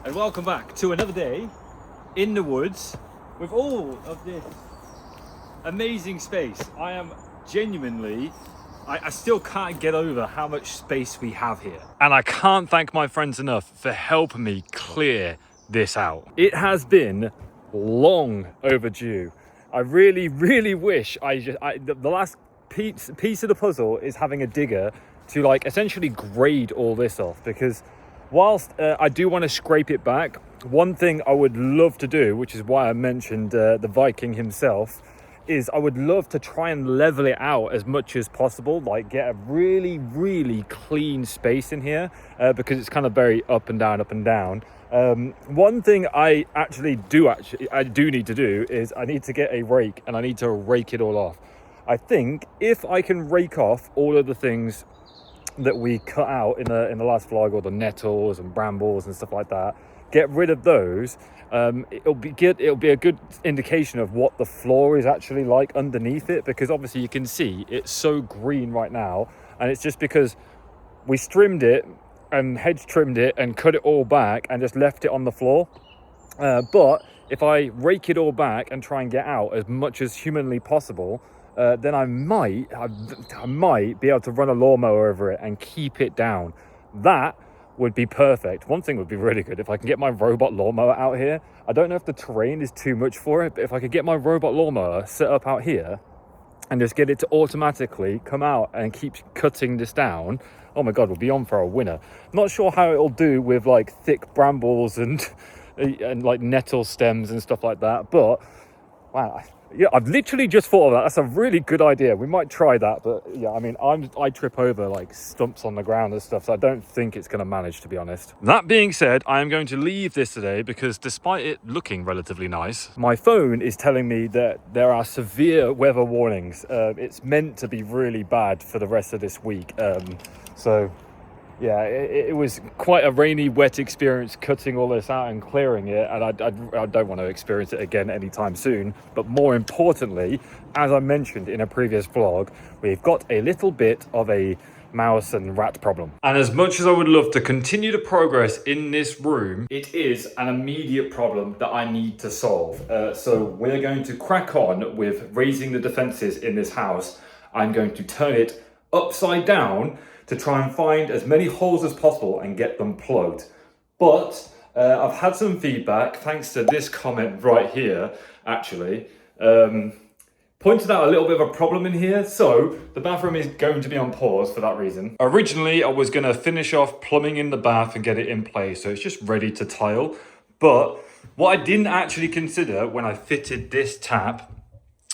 and welcome back to another day in the woods with all of this amazing space. I am genuinely, I still can't get over how much space we have here. And I can't thank my friends enough for helping me clear this out. It has been long overdue. I really wish the last piece of the puzzle is having a digger to like essentially grade all this off, because whilst I do want to scrape it back, one thing I would love to do, which is why I mentioned the Viking himself, is I would love to try and level it out as much as possible, like get a really clean space in here, because it's kind of very up and down. One thing I do need to do is I need to get a rake and I need to rake it all off. I think if I can rake off all of the things that we cut out in the last vlog, or the nettles and brambles and stuff like that, get rid of those, it'll be a good indication of what the floor is actually like underneath it, because obviously you can see it's so green right now, and it's just because we trimmed it and hedge trimmed it and cut it all back and just left it on the floor. But if I rake it all back and try and get out as much as humanly possible, then I might be able to run a lawnmower over it and keep it down. That would be perfect. One thing would be really good if I can get my robot lawnmower out here. I don't know if the terrain is too much for it, but if I could get my robot lawnmower set up out here and just get it to automatically come out and keep cutting this down, oh my god, we'll be on for a winner. Not sure how it'll do with like thick brambles and like nettle stems and stuff like that, but wow. Yeah, I've literally just thought of that. That's a really good idea. We might try that, but yeah, I mean, I trip over like stumps on the ground and stuff, so I don't think it's going to manage, to be honest. That being said, I am going to leave this today because despite it looking relatively nice, my phone is telling me that there are severe weather warnings. It's meant to be really bad for the rest of this week. So yeah, it was quite a rainy, wet experience cutting all this out and clearing it, and I don't want to experience it again anytime soon. But more importantly, as I mentioned in a previous vlog, we've got a little bit of a mouse and rat problem. And as much as I would love to continue to progress in this room, it is an immediate problem that I need to solve. So we're going to crack on with raising the defenses in this house. I'm going to turn it upside down to try and find as many holes as possible and get them plugged. But I've had some feedback thanks to this comment right here, actually. Pointed out a little bit of a problem in here, so the bathroom is going to be on pause for that reason. Originally, I was gonna finish off plumbing in the bath and get it in place, so it's just ready to tile. But what I didn't actually consider when I fitted this tap,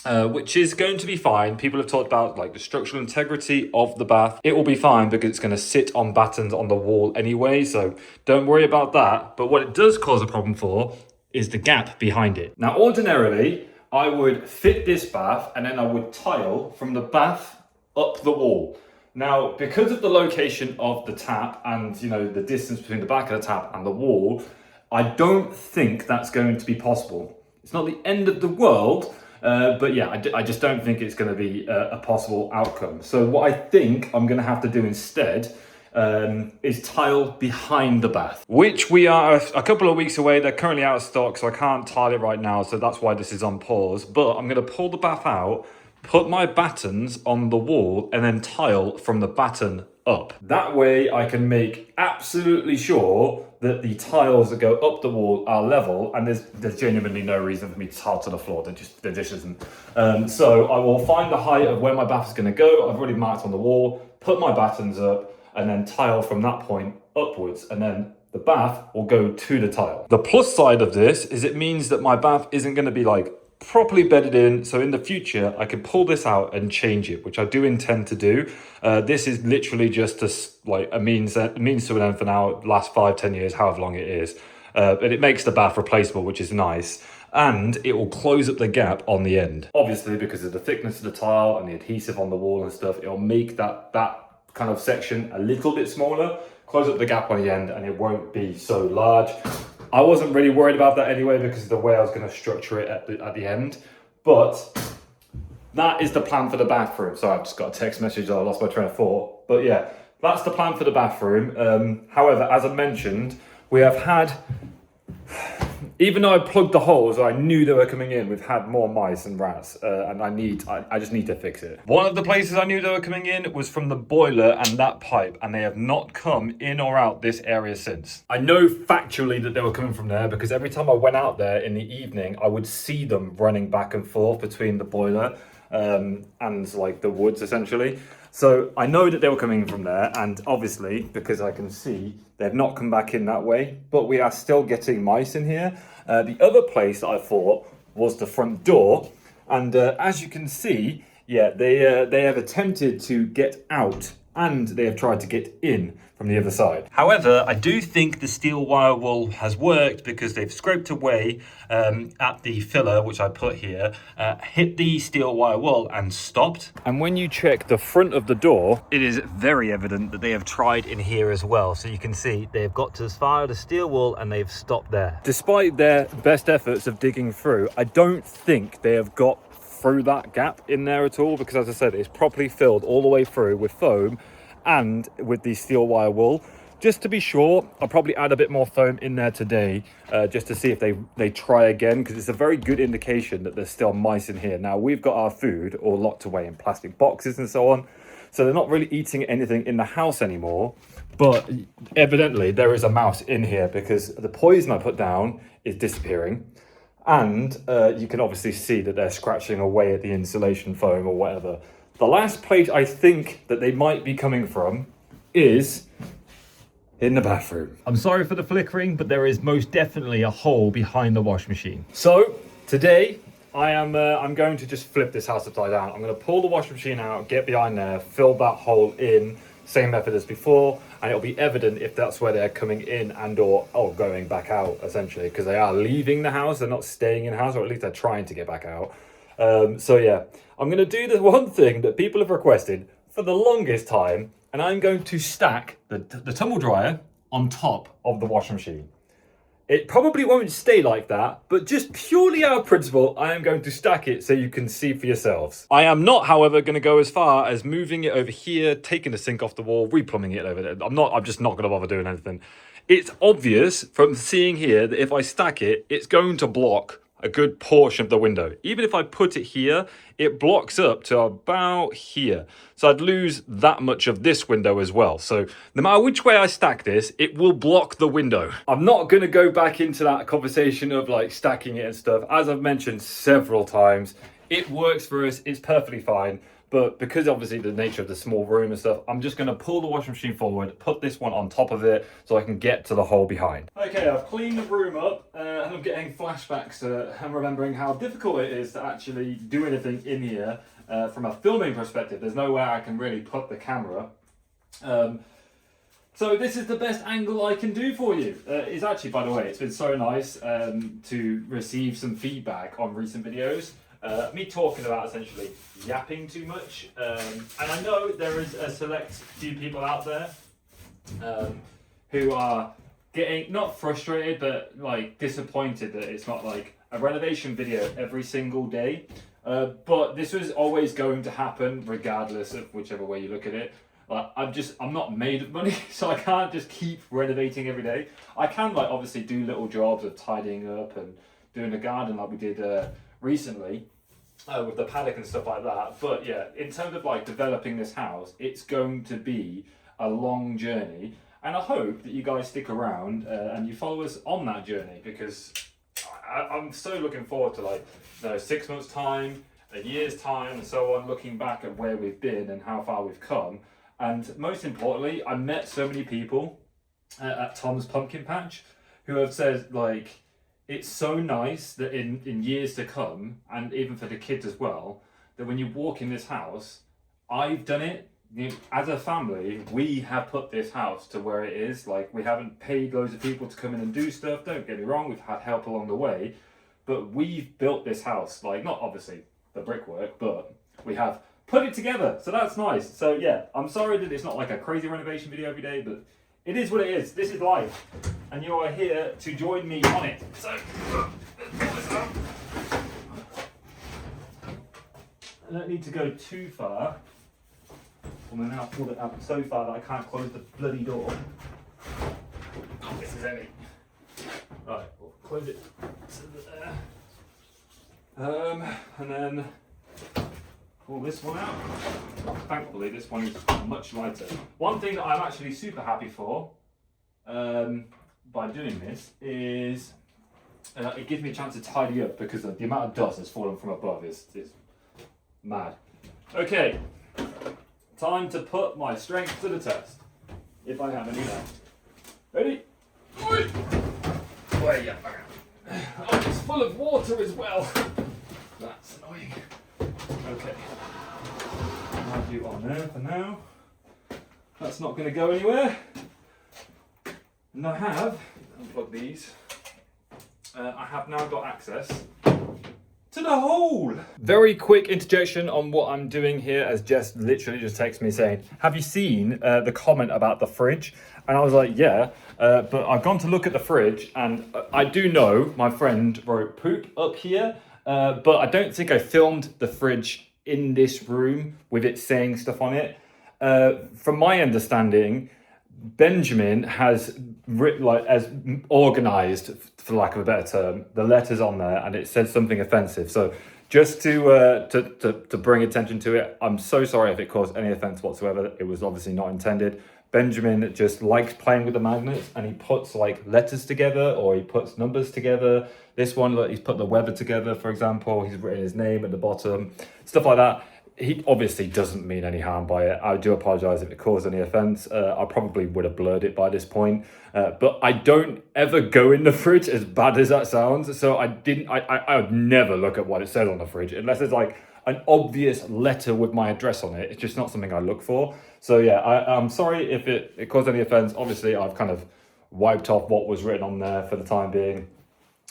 which is going to be fine. People have talked about like the structural integrity of the bath. It will be fine because it's going to sit on battens on the wall anyway, so don't worry about that. But what it does cause a problem for is the gap behind it. Now, ordinarily, I would fit this bath and then I would tile from the bath up the wall. Now, because of the location of the tap and, you know, the distance between the back of the tap and the wall, I don't think that's going to be possible. It's not the end of the world, but yeah, I just don't think it's going to be a possible outcome. So what I think I'm going to have to do instead is tile behind the bath, which we are a couple of weeks away. They're currently out of stock, so I can't tile it right now. So that's why this is on pause. But I'm going to pull the bath out, put my battens on the wall, and then tile from the batten up. That way I can make absolutely sure that the tiles that go up the wall are level, and there's genuinely no reason for me to tile to the floor. There just isn't. So I will find the height of where my bath is going to go. I've already marked on the wall, put my battens up, and then tile from that point upwards, and then the bath will go to the tile. The plus side of this is it means that my bath isn't going to be like properly bedded in, so in the future I can pull this out and change it, which I do intend to do. This is literally just a means to an end for now, last 5-10 years, however long it is, but it makes the bath replaceable, which is nice, and it will close up the gap on the end. Obviously, because of the thickness of the tile and the adhesive on the wall and stuff, it'll make that kind of section a little bit smaller, close up the gap on the end, and it won't be so large. I wasn't really worried about that anyway because of the way I was going to structure it at the end. But that is the plan for the bathroom. Sorry, I've just got a text message that I lost my train of thought. But yeah, that's the plan for the bathroom. However, as I mentioned, we have had Even though I plugged the holes, I knew they were coming in. We've had more mice and rats, and I just need to fix it. One of the places I knew they were coming in was from the boiler and that pipe, and they have not come in or out this area since. I know factually that they were coming from there because every time I went out there in the evening, I would see them running back and forth between the boiler and like the woods essentially. So I know that they were coming from there, and obviously because I can see they've not come back in that way, but we are still getting mice in here. The other place that I thought was the front door, and as you can see, yeah, they have attempted to get out and they have tried to get in from the other side. However, I do think the steel wire wool has worked because they've scraped away at the filler, which I put here, hit the steel wire wool and stopped. And when you check the front of the door, it is very evident that they have tried in here as well. So you can see they've got to as far as the steel wool and they've stopped there. Despite their best efforts of digging through, I don't think they have got through that gap in there at all, because as I said, it's properly filled all the way through with foam and with the steel wire wool. Just to be sure, I'll probably add a bit more foam in there today, just to see if they try again, because it's a very good indication that there's still mice in here. Now, we've got our food all locked away in plastic boxes and so on, so they're not really eating anything in the house anymore, but evidently there is a mouse in here because the poison I put down is disappearing. And you can obviously see that they're scratching away at the insulation foam or whatever. The last place I think that they might be coming from is in the bathroom. I'm sorry for the flickering, but there is most definitely a hole behind the wash machine. So today I'm going to just flip this house upside down. I'm going to pull the washing machine out, get behind there, fill that hole in, same method as before, and it'll be evident if that's where they're coming in and or going back out, essentially, because they are leaving the house, they're not staying in the house, or at least they're trying to get back out. So yeah, I'm going to do the one thing that people have requested for the longest time, and I'm going to stack the tumble dryer on top of the washing machine. It probably won't stay like that, but just purely out of principle, I am going to stack it so you can see for yourselves. I am not, however, going to go as far as moving it over here, taking the sink off the wall, replumbing it over there. I'm just not going to bother doing anything. It's obvious from seeing here that if I stack it, it's going to block a good portion of the window. Even if I put it here, it blocks up to about here. So I'd lose that much of this window as well. So no matter which way I stack this, it will block the window. I'm not gonna go back into that conversation of like stacking it and stuff. As I've mentioned several times, it works for us, it's perfectly fine. But because obviously the nature of the small room and stuff, I'm just gonna pull the washing machine forward, put this one on top of it so I can get to the hole behind. Okay, I've cleaned the room up and I'm getting flashbacks and remembering how difficult it is to actually do anything in here from a filming perspective. There's nowhere I can really put the camera. So this is the best angle I can do for you. It's actually, by the way, it's been so nice to receive some feedback on recent videos. Me talking about essentially yapping too much, and I know there is a select few people out there who are getting not frustrated but like disappointed that it's not like a renovation video every single day, but this was always going to happen regardless of whichever way you look at it. Like, I'm not made of money, so I can't just keep renovating every day. I can like obviously do little jobs of tidying up and doing the garden like we did recently with the paddock and stuff like that. But yeah, in terms of like developing this house, it's going to be a long journey, and I hope that you guys stick around and you follow us on that journey, because I'm so looking forward to like 6 months time, a year's time and so on, looking back at where we've been and how far we've come. And most importantly, I met so many people at Tom's pumpkin patch who have said like, it's so nice that in years to come, and even for the kids as well, that when you walk in this house, I've done it. As a family, we have put this house to where it is. Like, we haven't paid loads of people to come in and do stuff. Don't get me wrong, we've had help along the way, but we've built this house. Like, not obviously the brickwork, but we have put it together. So that's nice. So yeah, I'm sorry that it's not like a crazy renovation video every day, but it is what it is. This is life, and you are here to join me on it. So, I don't need to go too far. I'm now pulled it up so far that I can't close the bloody door. Oh, this is heavy. Right, we'll close it to there. And then pull this one out. Thankfully, this one is much lighter. One thing that I'm actually super happy for by doing this is it gives me a chance to tidy up, because the amount of dust that's fallen from above is mad. Okay, time to put my strength to the test, if I have any left. Ready? Oh, yeah. Oh, it's full of water as well. That's annoying. Okay, I'll have you on there for now. That's not going to go anywhere. And I have, unplug these, I have now got access to the hole. Very quick interjection on what I'm doing here, as Jess literally just texted me saying, have you seen the comment about the fridge? And I was like, yeah, but I've gone to look at the fridge, and I do know my friend wrote poop up here, but I don't think I filmed the fridge in this room with it saying stuff on it. From my understanding, Benjamin has organized, for lack of a better term, the letters on there, and it said something offensive. So just to bring attention to it, I'm so sorry if it caused any offense whatsoever. It was obviously not intended. Benjamin just likes playing with the magnets, and he puts like letters together, or he puts numbers together. This one, look, he's put the weather together, for example. He's written his name at the bottom, stuff like that. He obviously doesn't mean any harm by it. I do apologise if it caused any offence. I probably would have blurred it by this point. But I don't ever go in the fridge, as bad as that sounds. So I would never look at what it says on the fridge, unless there's like an obvious letter with my address on it. It's just not something I look for. So yeah, I'm sorry if it caused any offence. Obviously, I've kind of wiped off what was written on there for the time being.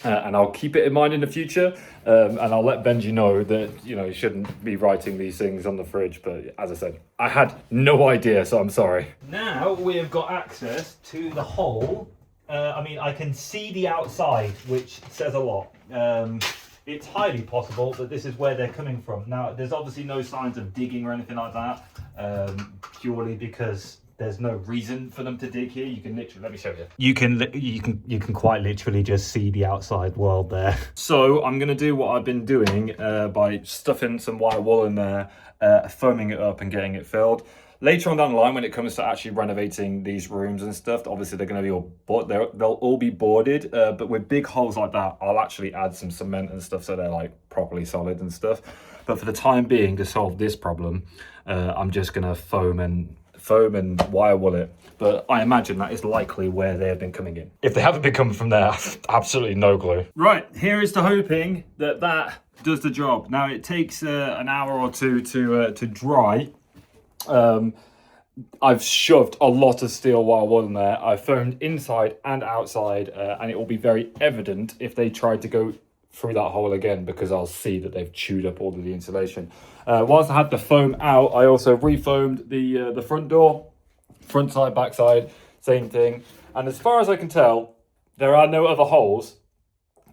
And I'll keep it in mind in the future, and I'll let Benji know that, you know, he shouldn't be writing these things on the fridge. But as I said, I had no idea, so I'm sorry. Now we have got access to the hole. I mean, I can see the outside, which says a lot. It's highly possible that this is where they're coming from. Now, there's obviously no signs of digging or anything like that, purely because there's no reason for them to dig here. You can literally, let me show you. You can quite literally just see the outside world there. So I'm gonna do what I've been doing by stuffing some wire wool in there, foaming it up and getting it filled. Later on down the line, when it comes to actually renovating these rooms and stuff, obviously they're going to be all, they'll all be boarded, but with big holes like that, I'll actually add some cement and stuff so they're like properly solid and stuff. But for the time being, to solve this problem, I'm just going to foam and wire wool it. But I imagine that is likely where they have been coming in. If they haven't been coming from there, absolutely no clue. Right, here is to hoping that that does the job. Now it takes an hour or two to dry. I've shoved a lot of steel wire wool in there. I've foamed inside and outside, and it will be very evident if they try to go through that hole again, because I'll see that they've chewed up all of the insulation. Whilst I had the foam out, I also refoamed the front door, front side, back side, same thing. And as far as I can tell, there are no other holes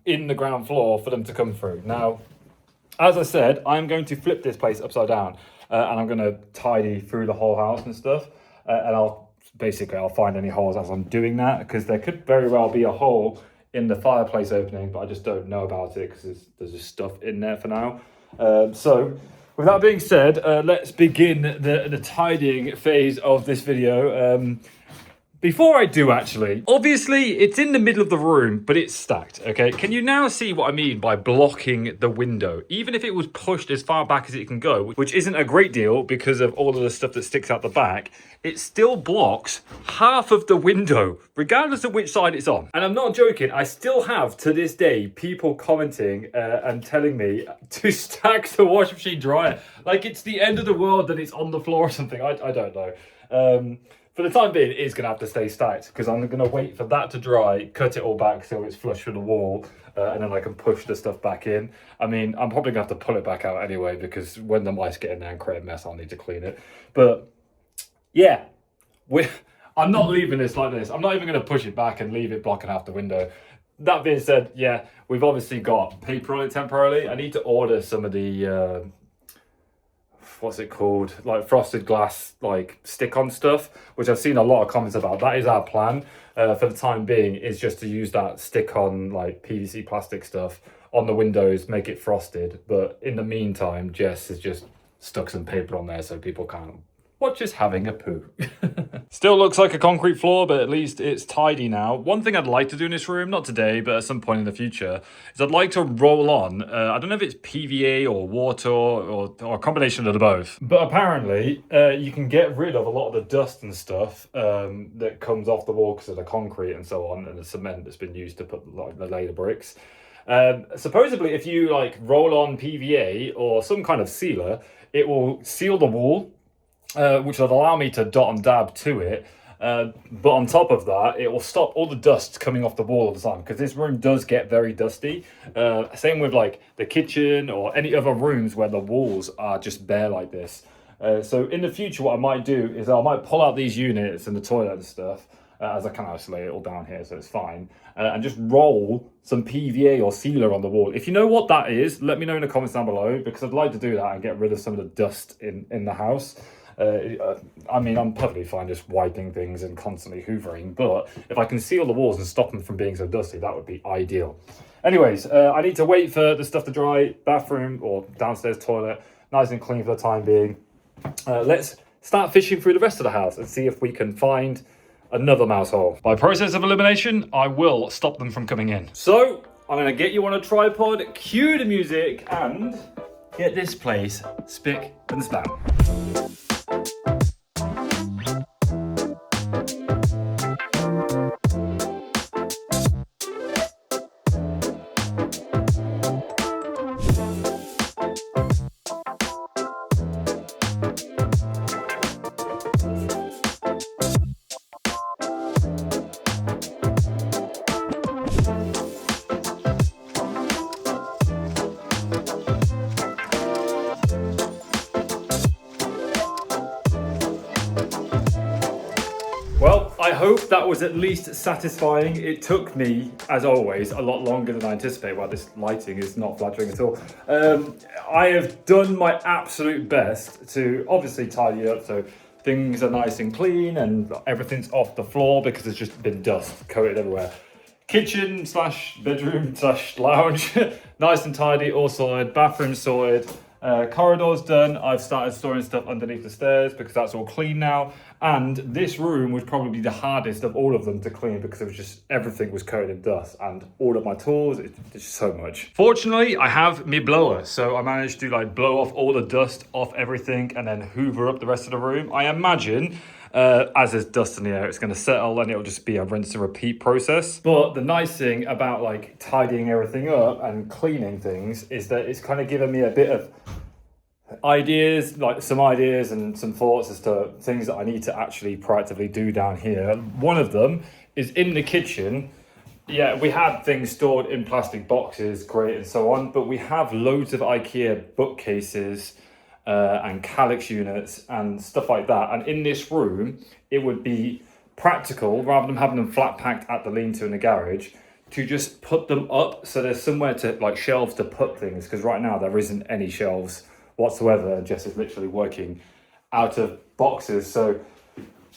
in the ground floor for them to come through. Now, as I said, I'm going to flip this place upside down. And I'm going to tidy through the whole house and stuff. And I'll find any holes as I'm doing that, because there could very well be a hole in the fireplace opening, but I just don't know about it because there's just stuff in there for now. So with that being said, let's begin the tidying phase of this video. Before I do, actually, obviously it's in the middle of the room, but it's stacked, okay? Can you now see what I mean by blocking the window? Even if it was pushed as far back as it can go, which isn't a great deal because of all of the stuff that sticks out the back, it still blocks half of the window, regardless of which side it's on. And I'm not joking, I still have, to this day, people commenting and telling me to stack the washing machine dryer. Like it's the end of the world and it's on the floor or something, I don't know. For the time being, it is going to have to stay stacked, because I'm going to wait for that to dry, cut it all back so it's flush with the wall, and then I can push the stuff back in. I mean, I'm probably going to have to pull it back out anyway, because when the mice get in there and create a mess, I'll need to clean it. But yeah, I'm not leaving this like this. I'm not even going to push it back and leave it blocking half the window. That being said, yeah, we've obviously got paper on it temporarily. I need to order some of the what's it called, like frosted glass, like stick-on stuff, which I've seen a lot of comments about. That is our plan for the time being, is just to use that stick-on like PVC plastic stuff on the windows, make it frosted. But in the meantime, Jess has just stuck some paper on there so people can't watch us having a poo. Still looks like a concrete floor, but at least it's tidy now. One thing I'd like to do in this room, not today, but at some point in the future, is I'd like to roll on, I don't know if it's PVA or water or a combination of the both, but apparently you can get rid of a lot of the dust and stuff that comes off the wall because of the concrete and so on, and the cement that's been used to put like the layer bricks. Supposedly, if you like roll on PVA or some kind of sealer, it will seal the wall, which will allow me to dot and dab to it. But on top of that, it will stop all the dust coming off the wall all the time, because this room does get very dusty. Same with like the kitchen or any other rooms where the walls are just bare like this. So in the future, what I might do is I might pull out these units and the toilet and stuff, as I can isolate it all down here, so it's fine, and just roll some PVA or sealer on the wall. If you know what that is, let me know in the comments down below, because I'd like to do that and get rid of some of the dust in the house. I mean, I'm perfectly fine just wiping things and constantly hoovering, but if I can seal the walls and stop them from being so dusty, that would be ideal. Anyways, I need to wait for the stuff to dry. Bathroom or downstairs toilet, nice and clean for the time being. Let's start fishing through the rest of the house and see if we can find another mouse hole. By process of elimination, I will stop them from coming in. So, I'm gonna get you on a tripod, cue the music, and get this place spick and span. Well, I hope that was at least satisfying. It took me, as always, a lot longer than I anticipated. Well, this lighting is not flattering at all. I have done my absolute best to obviously tidy up so things are nice and clean and everything's off the floor because there's just been dust coated everywhere. Kitchen slash bedroom slash lounge, nice and tidy, all sorted. Bathroom sorted. Corridor's done. I've started storing stuff underneath the stairs because that's all clean now. And this room was probably the hardest of all of them to clean because it was just, everything was coated in dust and all of my tools, it's just so much. Fortunately, I have my blower, so I managed to like blow off all the dust off everything and then hoover up the rest of the room. I imagine as there's dust in the air, it's going to settle and it'll just be a rinse and repeat process. But the nice thing about like tidying everything up and cleaning things is that it's kind of given me a bit of ideas, like some ideas and some thoughts as to things that I need to actually proactively do down here. One of them is in the kitchen. Yeah, we had things stored in plastic boxes, great, and so on, but we have loads of IKEA bookcases and Calyx units and stuff like that. And in this room, it would be practical, rather than having them flat packed at the lean-to in the garage, to just put them up so there's somewhere to, like, shelves to put things, because right now there isn't any shelves whatsoever. Jess is literally working out of boxes. So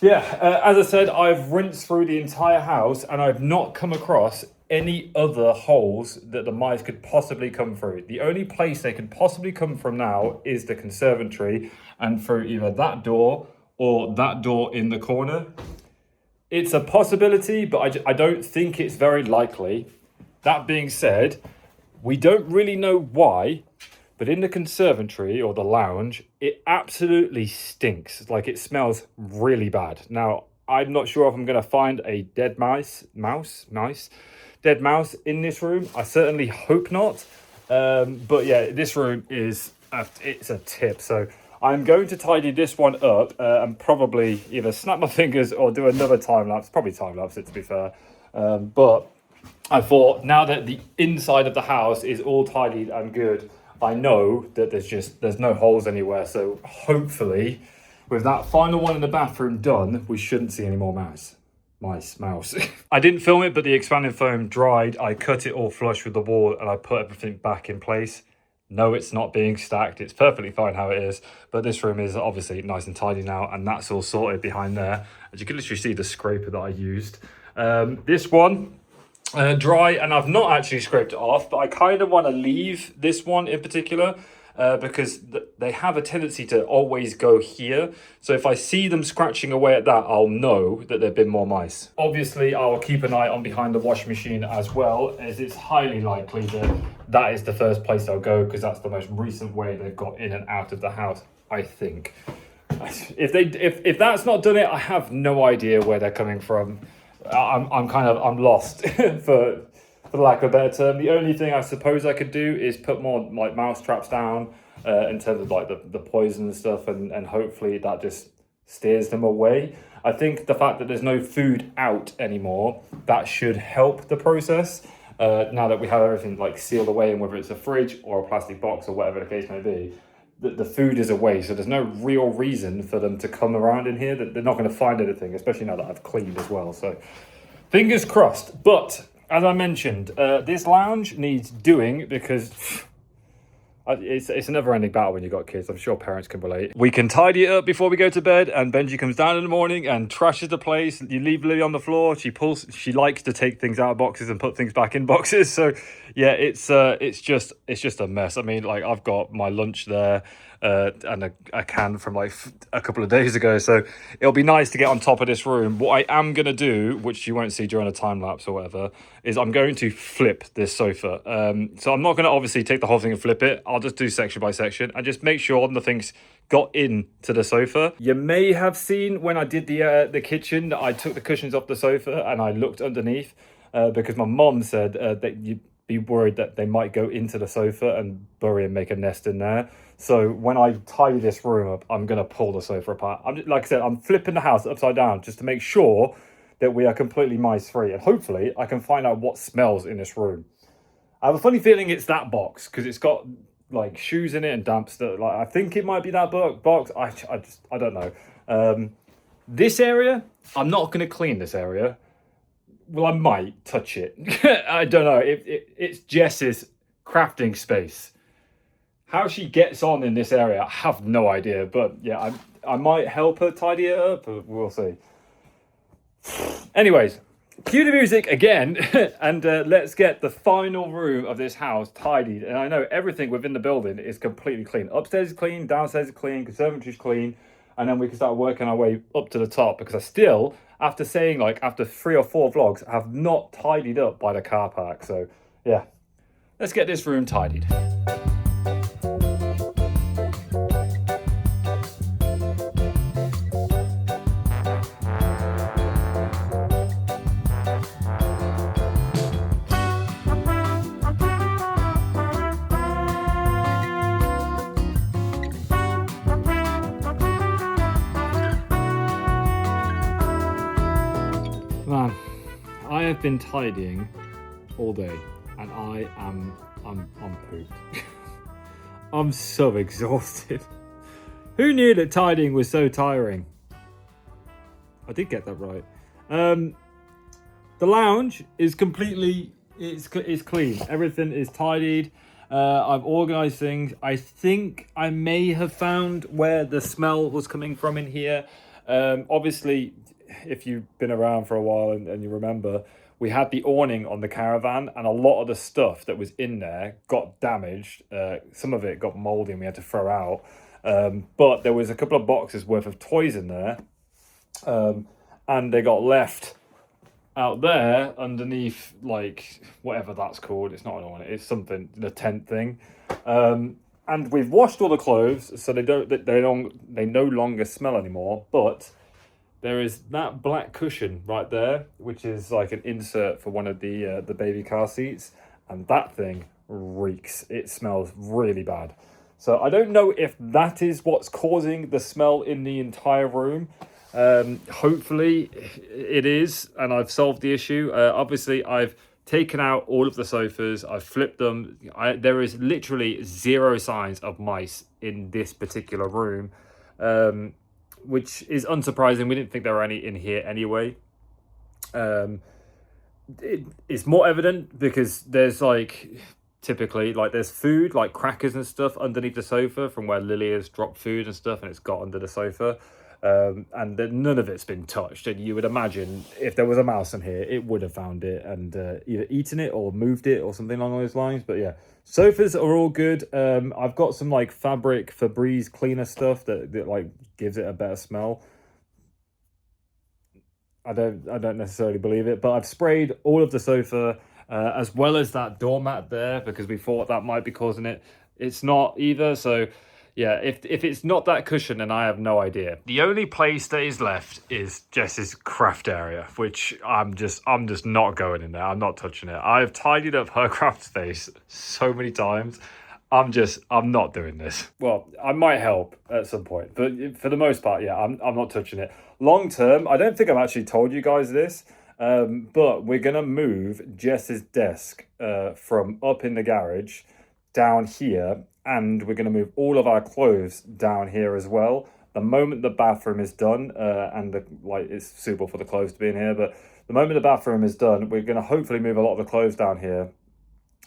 yeah, as I said, I've rinsed through the entire house and I've not come across any other holes that the mice could possibly come through. The only place they could possibly come from now is the conservatory and through either that door or that door in the corner. It's a possibility, but I don't think it's very likely. That being said, we don't really know why, but in the conservatory or the lounge, it absolutely stinks. Like, it smells really bad. Now, I'm not sure if I'm going to find a dead dead mouse in this room. I certainly hope not. But yeah, this room is, it's a tip. So I'm going to tidy this one up and probably either snap my fingers or do another time lapse. Probably time lapse it, to be fair. But I thought, now that the inside of the house is all tidied and good, I know that there's no holes anywhere. So hopefully with that final one in the bathroom done, we shouldn't see any more mouse. I didn't film it, but the expanding foam dried. I cut it all flush with the wall and I put everything back in place. No, it's not being stacked. It's perfectly fine how it is. But this room is obviously nice and tidy now, and that's all sorted behind there. As you can literally see the scraper that I used. This one, dry, and I've not actually scraped it off, but I kind of want to leave this one in particular because they have a tendency to always go here. So if I see them scratching away at that, I'll know that there've been more mice. Obviously, I'll keep an eye on behind the washing machine as well, as it's highly likely that that is the first place they'll go, because that's the most recent way they've got in and out of the house, I think. If that's not done it, I have no idea where they're coming from. I'm lost for lack of a better term. The only thing I suppose I could do is put more like mouse traps down in terms of like the poison and stuff, and hopefully that just steers them away. I think the fact that there's no food out anymore, that should help the process. Now that we have everything like sealed away, and whether it's a fridge or a plastic box or whatever the case may be, the food is away, so there's no real reason for them to come around in here. That they're not going to find anything, especially now that I've cleaned as well. So fingers crossed. But as I mentioned, this lounge needs doing, because it's a never-ending battle when you've got kids. I'm sure parents can relate. We can tidy it up before we go to bed, and Benji comes down in the morning and trashes the place. You leave Lily on the floor. She likes to take things out of boxes and put things back in boxes. So yeah, it's just a mess. I mean, like, I've got my lunch there and a can from like a couple of days ago. So it'll be nice to get on top of this room. What I am going to do, which you won't see during a time lapse or whatever, is I'm going to flip this sofa. So I'm not going to obviously take the whole thing and flip it. I'll just do section by section and just make sure nothing's got into the sofa. You may have seen when I did the kitchen that I took the cushions off the sofa and I looked underneath because my mom said that you'd be worried that they might go into the sofa and bury and make a nest in there. So when I tidy this room up, I'm going to pull the sofa apart. Like I said, I'm flipping the house upside down just to make sure that we are completely mice-free. And hopefully I can find out what smells in this room. I have a funny feeling it's that box, because it's got like shoes in it and damp stuff. Like, I think it might be that box. I don't know. This area, I'm not going to clean this area. Well, I might touch it. I don't know. It's Jess's crafting space. How she gets on in this area, I have no idea. But yeah, I might help her tidy it up. But we'll see. Anyways, cue the music again, and let's get the final room of this house tidied. And I know everything within the building is completely clean. Upstairs is clean, downstairs is clean, conservatory is clean, and then we can start working our way up to the top, because I still, after 3 or 4 vlogs, have not tidied up by the car park. So yeah, let's get this room tidied. Man, I have been tidying all day, and I'm pooped. I'm so exhausted. Who knew that tidying was so tiring? I did get that right. The lounge is completely, it's clean. Everything is tidied. I've organised things. I think I may have found where the smell was coming from in here. Obviously, if you've been around for a while and you remember, we had the awning on the caravan, and a lot of the stuff that was in there got damaged. Some of it got mouldy and we had to throw out. But there was a couple of boxes worth of toys in there, and they got left out there underneath, like, whatever that's called. It's not an awning, it's something, the tent thing. And we've washed all the clothes, so they no longer smell anymore. But there is that black cushion right there, which is like an insert for one of the baby car seats, and that thing reeks. It smells really bad. So I don't know if that is what's causing the smell in the entire room. Hopefully it is, and I've solved the issue. Obviously, I've taken out all of the sofas. I've flipped them. There is literally 0 signs of mice in this particular room. Which is unsurprising. We didn't think there were any in here anyway. It's more evident because there's like typically. Like there's food, like crackers and stuff underneath the sofa from where Lily has dropped food and stuff, and it's got under the sofa. And none of it's been touched. And you would imagine if there was a mouse in here, it would have found it and either eaten it or moved it or something along those lines. But yeah, sofas are all good. I've got some like fabric Febreze cleaner stuff that like gives it a better smell. I don't necessarily believe it, but I've sprayed all of the sofa as well as that doormat there because we thought that might be causing it. It's not either, so yeah, if it's not that cushion, then I have no idea. The only place that is left is Jess's craft area, which I'm just not going in there. I'm not touching it. I've tidied up her craft space so many times. I'm not doing this. Well, I might help at some point, but for the most part, yeah, I'm not touching it. Long term, I don't think I've actually told you guys this, but we're gonna move Jess's desk from up in the garage down here, and we're gonna move all of our clothes down here as well. The moment the bathroom is done, and it's suitable for the clothes to be in here, but the moment the bathroom is done, we're gonna hopefully move a lot of the clothes down here.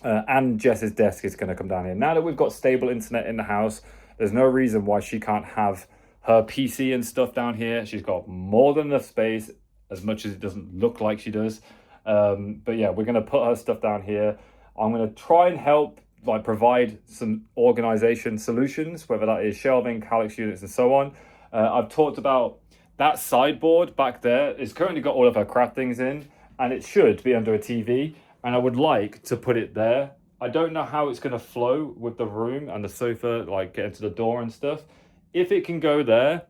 And Jess's desk is going to come down here. Now that we've got stable internet in the house, there's no reason why she can't have her PC and stuff down here. She's got more than enough space, as much as it doesn't look like she does. But yeah, we're going to put her stuff down here. I'm going to try and help provide some organization solutions, whether that is shelving, calyx units, and so on. I've talked about that sideboard back there. It's currently got all of her craft things in, and it should be under a TV. And I would like to put it there. I don't know how it's going to flow with the room and the sofa, getting to the door and stuff. If it can go there,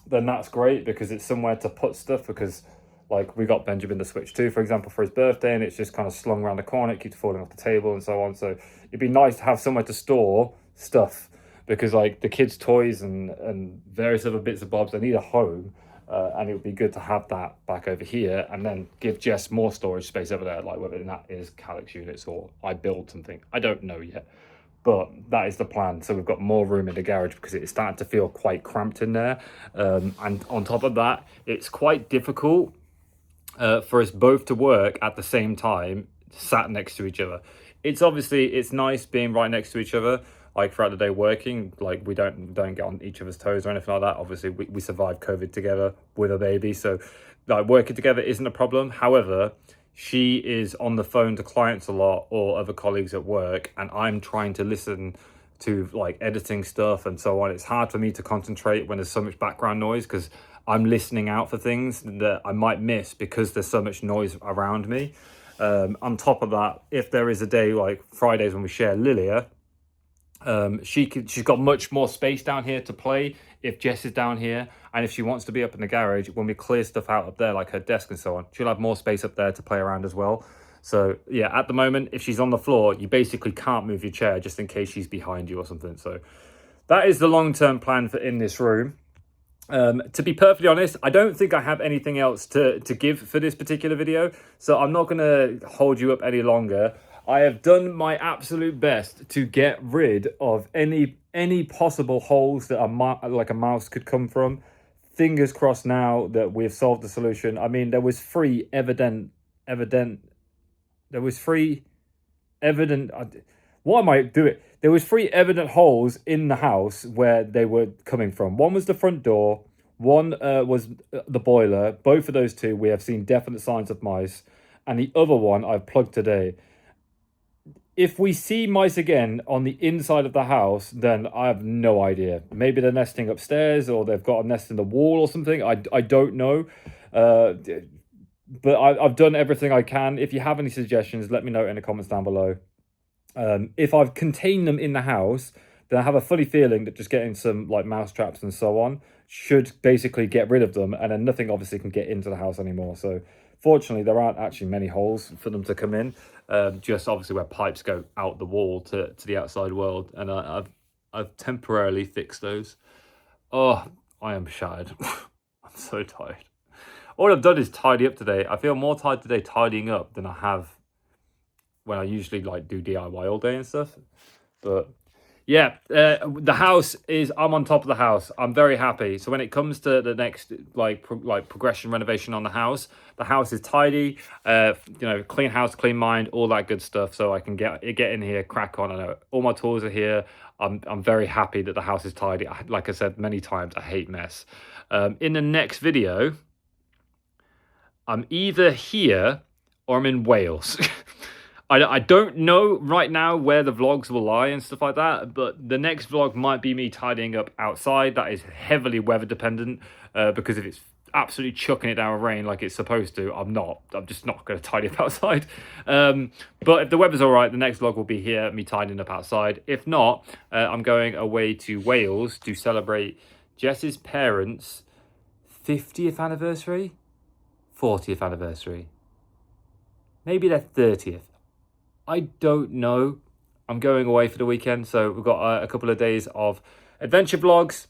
then that's great because it's somewhere to put stuff. Because we got Benjamin the Switch 2, for example, for his birthday, and it's just kind of slung around the corner. It keeps falling off the table and so on. So it'd be nice to have somewhere to store stuff because the kids' toys and various other bits and bobs, they need a home. And it would be good to have that back over here and then give Jess more storage space over there, whether that is calyx units or I build something. I don't know yet, but that is the plan. So we've got more room in the garage because it's starting to feel quite cramped in there. And on top of that, it's quite difficult for us both to work at the same time, sat next to each other. It's nice being right next to each other. Throughout the day working, we don't get on each other's toes or anything like that. Obviously, we survived COVID together with a baby, so working together isn't a problem. However, she is on the phone to clients a lot or other colleagues at work, and I'm trying to listen to editing stuff and so on. It's hard for me to concentrate when there's so much background noise because I'm listening out for things that I might miss because there's so much noise around me. On top of that, if there is a day like Fridays when we share Lilia, she's got much more space down here to play if Jess is down here, and if she wants to be up in the garage when we clear stuff out up there like her desk and so on, she'll have more space up there to play around as well. So yeah, at the moment, if she's on the floor, you basically can't move your chair just in case she's behind you or something. So that is the long-term plan for in this room. To be perfectly honest, I don't think I have anything else to give for this particular video, so I'm not going to hold you up any longer. I have done my absolute best to get rid of any possible holes that a mouse could come from. Fingers crossed now that we've solved the solution. I mean, there was three evident. There was three evident holes in the house where they were coming from. One was the front door. One was the boiler. Both of those two, we have seen definite signs of mice. And the other one I've plugged today. If we see mice again on the inside of the house, then I have no idea. Maybe they're nesting upstairs or they've got a nest in the wall or something. I don't know. But I've done everything I can. If you have any suggestions, let me know in the comments down below. If I've contained them in the house, then I have a funny feeling that just getting some mouse traps and so on should basically get rid of them. And then nothing obviously can get into the house anymore. So fortunately, there aren't actually many holes for them to come in. Just obviously where pipes go out the wall to the outside world. And I've temporarily fixed those. Oh, I am shattered. I'm so tired. All I've done is tidy up today. I feel more tired today tidying up than I have when I usually do DIY all day and stuff. But yeah, the house is, I'm on top of the house. I'm very happy. So when it comes to the next progression renovation on the house is tidy, clean house, clean mind, all that good stuff. So I can get in here, crack on. I know all my tools are here. I'm very happy that the house is tidy. Like I said many times, I hate mess. In the next video, I'm either here or I'm in Wales. I don't know right now where the vlogs will lie and stuff like that, but the next vlog might be me tidying up outside. That is heavily weather dependent, because if it's absolutely chucking it down with rain like it's supposed to, I'm just not going to tidy up outside. But if the weather's all right, the next vlog will be here, me tidying up outside. If not, I'm going away to Wales to celebrate Jess's parents' 50th anniversary, 40th anniversary, maybe their 30th. I don't know. I'm going away for the weekend, so we've got a couple of days of adventure vlogs.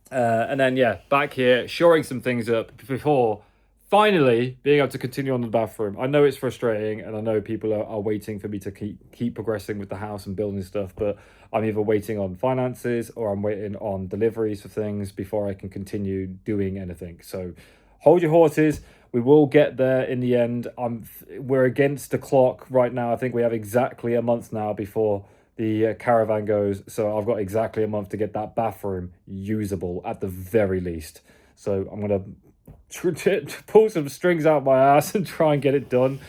And then, yeah, back here, shoring some things up before finally being able to continue on the bathroom. I know it's frustrating, and I know people are waiting for me to keep progressing with the house and building stuff, but I'm either waiting on finances or I'm waiting on deliveries for things before I can continue doing anything. So hold your horses. We will get there in the end. We're against the clock right now. I think we have exactly a month now before the caravan goes. So I've got exactly a month to get that bathroom usable at the very least. So I'm going to pull some strings out my ass and try and get it done.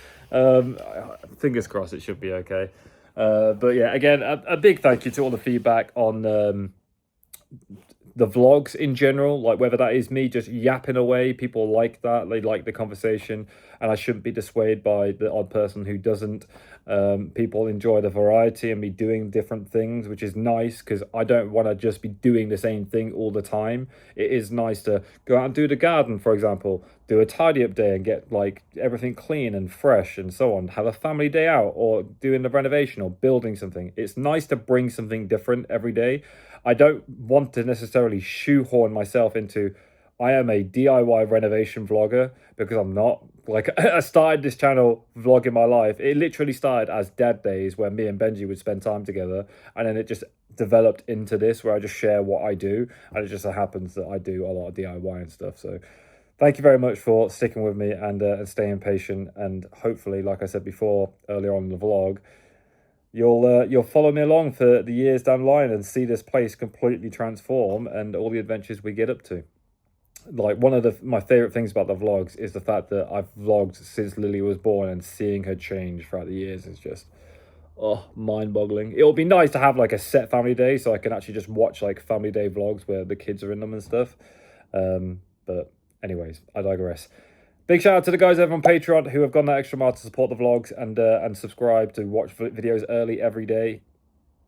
Fingers crossed it should be okay. But yeah, again, a big thank you to all the feedback on the vlogs in general, like whether that is me just yapping away. People like that, they like the conversation, and I shouldn't be dissuaded by the odd person who doesn't. People enjoy the variety and me doing different things, which is nice, because I don't want to just be doing the same thing all the time. It is nice to go out and do the garden, for example, do a tidy up day and get like everything clean and fresh and so on, have a family day out, or doing the renovation or building something. It's nice to bring something different every day. I don't want to necessarily shoehorn myself into, I am a DIY renovation vlogger, because I'm not. Like, I started this channel vlogging my life. It literally started as dad days where me and Benji would spend time together, and then it just developed into this where I just share what I do, and it just so happens that I do a lot of DIY and stuff. So thank you very much for sticking with me and staying patient, and hopefully, like I said before earlier on in the vlog, you'll follow me along for the years down the line and see this place completely transform and all the adventures we get up to. Like, one of my favorite things about the vlogs is the fact that I've vlogged since Lily was born, and seeing her change throughout the years is just mind-boggling. It'll be nice to have like a set family day so I can actually just watch like family day vlogs where the kids are in them and stuff. But anyways, I digress. Big shout out to the guys over on Patreon who have gone that extra mile to support the vlogs and subscribe to watch videos early every day.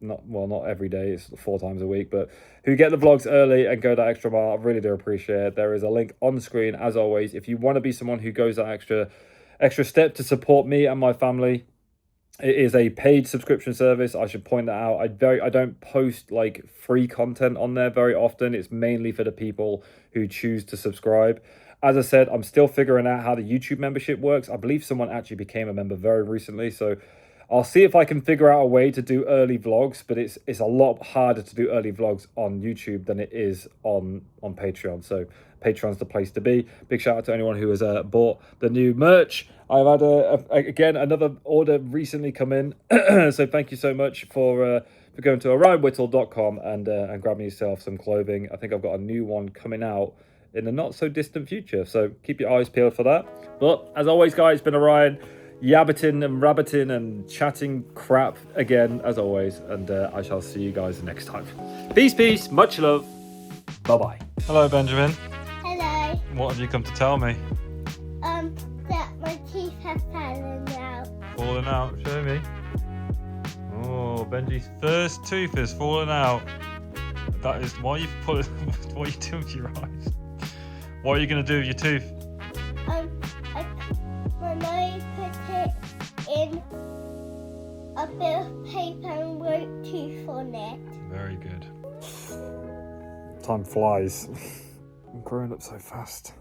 Not every day, it's 4 times a week, but who get the vlogs early and go that extra mile. I really do appreciate it. There is a link on the screen, as always. If you want to be someone who goes that extra step to support me and my family, it is a paid subscription service. I should point that out. I don't post like free content on there very often. It's mainly for the people who choose to subscribe. As I said, I'm still figuring out how the YouTube membership works. I believe someone actually became a member very recently, so I'll see if I can figure out a way to do early vlogs, but it's a lot harder to do early vlogs on YouTube than it is on Patreon. So Patreon's the place to be. Big shout out to anyone who has bought the new merch. I've had again another order recently come in, so thank you so much for going to orionwhittle.com and grabbing yourself some clothing. I think I've got a new one coming out in the not so distant future, so keep your eyes peeled for that. But as always, guys, it's been Orion, yabbiting and rabbiting and chatting crap again, as always, and I shall see you guys next time. Peace, much love, bye-bye. Hello, Benjamin. Hello. What have you come to tell me? That my teeth have fallen out. Fallen out, show me. Oh, Benji's first tooth has fallen out. That is, why are you pulling, what are you doing with your eyes? What are you going to do with your tooth? When I put it in a bit of paper and wrote tooth on it. Very good. Time flies. I'm growing up so fast.